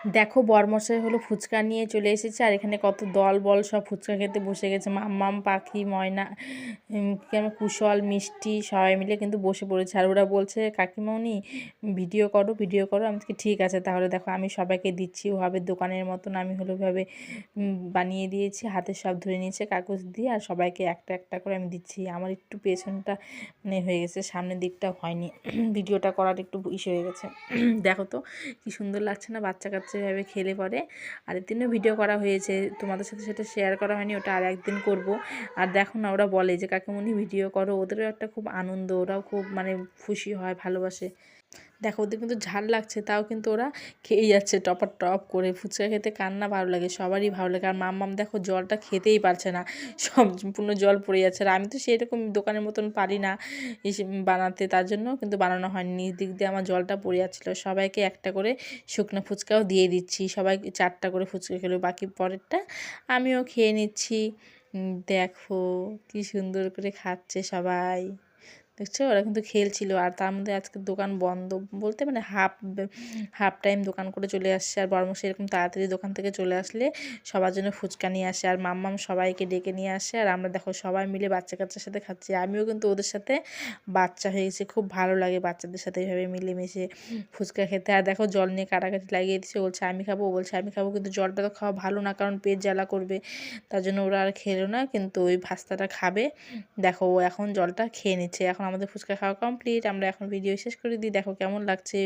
দেখো বরমশাই হলো ফুচকা নিয়ে চলে এসেছে, আর এখানে কত দল বল সব ফুচকা খেতে বসে গেছে। মাম্মাম, পাখি, ময়না, কেন কুশল, মিষ্টি সবাই মিলে কিন্তু বসে পড়েছে। আর ওরা বলছে কাকিমণি ভিডিও করো ভিডিও করো। আমি বলছি ঠিক আছে তাহলে। দেখো আমি সবাইকে দিচ্ছি ওভাবে দোকানের মতন, আমি হলো ওইভাবে বানিয়ে দিয়েছি, হাতে সব ধরে নিয়েছে কাগজ দিয়ে, আর সবাইকে একটা একটা করে আমি দিচ্ছি। আমার একটু পেছনটা মানে হয়ে গেছে, সামনের দিকটা হয়নি, ভিডিওটা করার একটু ইসে হয়ে গেছে। দেখো তো কি সুন্দর লাগছে না বাচ্চা কাচ্চা এভাবে খেলে পরে। আর দিনও ভিডিও করা হয়েছে, তোমাদের সাথে সেটা শেয়ার করা হয়নি, ওটা আর একদিন করব। আর দেখো না ওরা বলে যে কাকিমণি ভিডিও করো, ওদেরও একটা খুব আনন্দ, ওরাও খুব মানে খুশি হয়, ভালোবাসে। দেখো ওদের কিন্তু ঝাল লাগছে, তাও কিন্তু ওরা খেয়েই যাচ্ছে টপার টপ করে। ফুচকা খেতে কার না ভালো লাগে, সবারই ভালো লাগে। আর মাম্মাম দেখো জলটা খেতেই পারছে না, সম্পূর্ণ জল পড়ে যাচ্ছে। আর আমি তো সেরকম দোকানের মতন পারি না বানাতে, তার জন্য কিন্তু বানানো হয়নি। নিজ দিক দিয়ে আমার জলটা পড়ে যাচ্ছিলো। সবাইকে একটা করে শুকনো ফুচকাও দিয়ে দিচ্ছি, সবাই 4টা করে ফুচকা খেলো, বাকি পরেরটা আমিও খেয়ে নিচ্ছি। দেখো কি সুন্দর করে খাচ্ছে সবাই, দেখছো ওরা কিন্তু খেলছিল। আর তার মধ্যে আজকে দোকান বন্ধ বলতে মানে হাফ টাইম দোকান করে চলে আসছে। আর বর্মশাই এরকম তাড়াতাড়ি দোকান থেকে চলে আসলে সবার জন্য ফুচকা নিয়ে আসে, আর মাম্মাম সবাইকে ডেকে নিয়ে আসে। আর আমরা দেখো সবাই মিলে বাচ্চা কাচ্চার সাথে খাচ্ছি, আমিও কিন্তু ওদের সাথে বাচ্চা হয়ে গেছি। খুব ভালো লাগে বাচ্চাদের সাথে এইভাবে মিলেমিশে ফুচকা খেতে। আর দেখো জল নিয়ে কাটাকাটি লাগিয়ে দিচ্ছে, বলছে আমি খাবো, ও বলছে আমি খাবো, কিন্তু জলটা তো খাওয়া ভালো না, কারণ পেট জ্বালা করবে। তার জন্য ওরা আর খেলো না, কিন্তু ওই ভাস্তাটা খাবে। দেখো ও এখন জলটা খেয়ে নিচ্ছে। এখন আমাদের ফুচকা খাওয়া কমপ্লিট, আমরা এখন ভিডিও শেষ করে দিই। দেখো কেমন লাগছে।